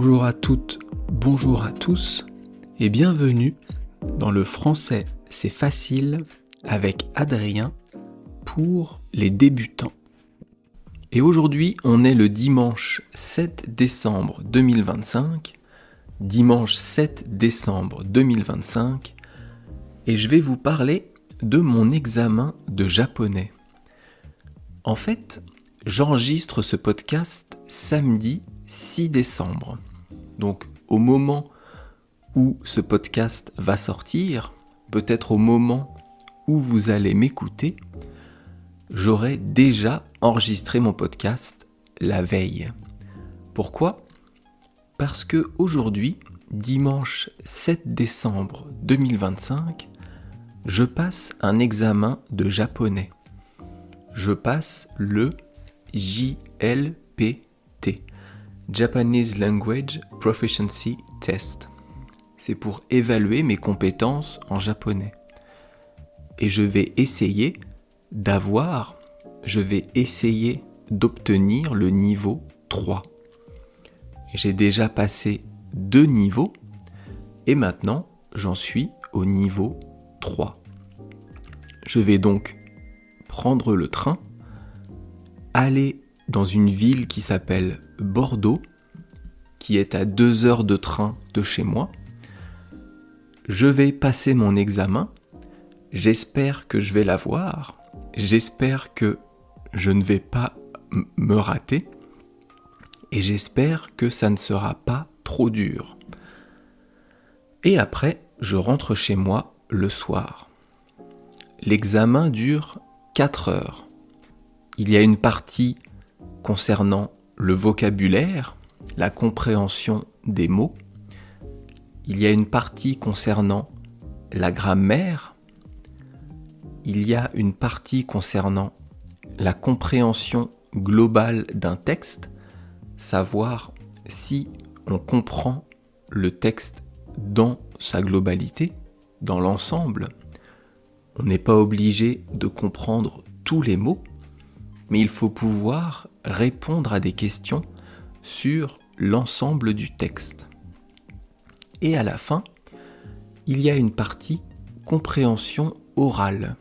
Bonjour à toutes, bonjour à tous et bienvenue dans le français c'est facile avec Adrien pour les débutants. Et aujourd'hui on est le dimanche 7 décembre 2025, et je vais vous parler de mon examen de japonais. En fait, j'enregistre ce podcast samedi 6 décembre. Donc au moment où ce podcast va sortir, peut-être au moment où vous allez m'écouter, j'aurai déjà enregistré mon podcast la veille. Pourquoi ? Parce que aujourd'hui, dimanche 7 décembre 2025, je passe un examen de japonais. Je passe le JLPT, Japanese Language Proficiency Test. C'est pour évaluer mes compétences en japonais. Et je vais essayer d'obtenir le niveau 3. J'ai déjà passé 2 niveaux et maintenant j'en suis au niveau 3. Je vais donc prendre le train, aller dans une ville qui s'appelle Bordeaux, qui est à 2 heures de train de chez moi. Je vais passer mon examen, j'espère que je vais l'avoir, j'espère que je ne vais pas me rater, et j'espère que ça ne sera pas trop dur. Et après, je rentre chez moi le soir. L'examen dure 4 heures. Il y a une partie concernant le vocabulaire, la compréhension des mots. Il y a une partie concernant la grammaire. Il y a une partie concernant la compréhension globale d'un texte, savoir si on comprend le texte dans sa globalité, dans l'ensemble. On n'est pas obligé de comprendre tous les mots, mais il faut pouvoir répondre à des questions sur l'ensemble du texte. Et à la fin, il y a une partie compréhension orale.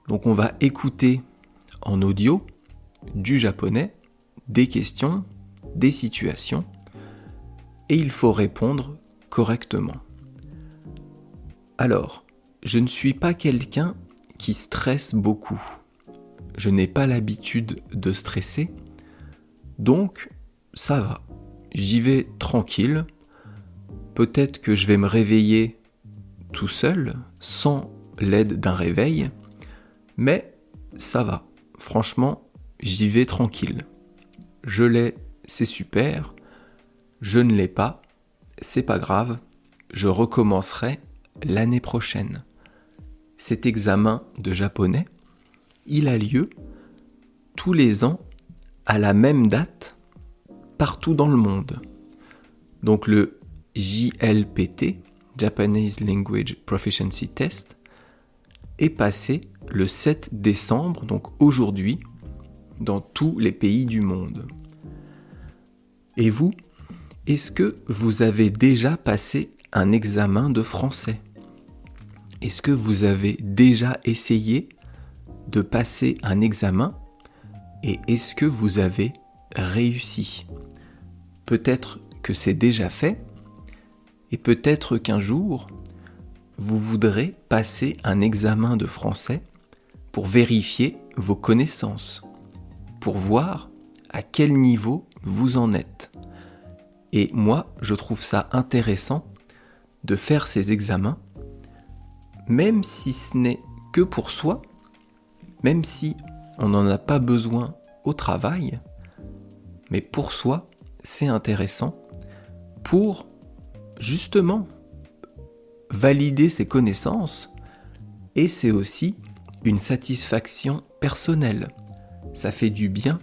Donc on va écouter en audio du japonais des questions, des situations, et il faut répondre correctement. Alors, je ne suis pas quelqu'un qui stresse beaucoup. Je n'ai pas l'habitude de stresser, donc ça va. J'y vais tranquille. Peut-être que je vais me réveiller tout seul, sans l'aide d'un réveil, mais ça va. Franchement, j'y vais tranquille. Je l'ai, c'est super. Je ne l'ai pas, c'est pas grave. Je recommencerai l'année prochaine. Cet examen de japonais, il a lieu tous les ans à la même date partout dans le monde. Donc le JLPT, Japanese Language Proficiency Test, est passé le 7 décembre, donc aujourd'hui, dans tous les pays du monde. Et vous, est-ce que vous avez déjà passé un examen de français ? Est-ce que vous avez déjà essayé de passer un examen et est-ce que vous avez réussi ? Peut-être que c'est déjà fait et peut-être qu'un jour, vous voudrez passer un examen de français pour vérifier vos connaissances, pour voir à quel niveau vous en êtes. Et moi, je trouve ça intéressant de faire ces examens, même si ce n'est que pour soi, même si on n'en a pas besoin au travail, mais pour soi, c'est intéressant pour justement valider ses connaissances et c'est aussi une satisfaction personnelle. Ça fait du bien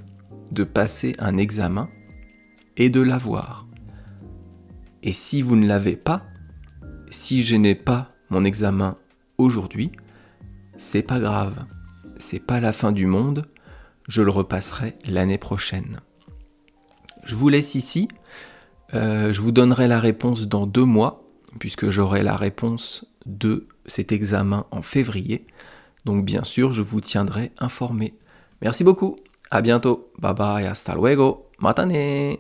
de passer un examen et de l'avoir. Et si vous ne l'avez pas, si je n'ai pas mon examen aujourd'hui, c'est pas grave. C'est pas la fin du monde, je le repasserai l'année prochaine. Je vous laisse ici Je vous donnerai la réponse dans 2 mois, puisque j'aurai la réponse de cet examen en février. Donc bien sûr, je vous tiendrai informé. Merci beaucoup, à bientôt, bye bye, hasta luego, matane.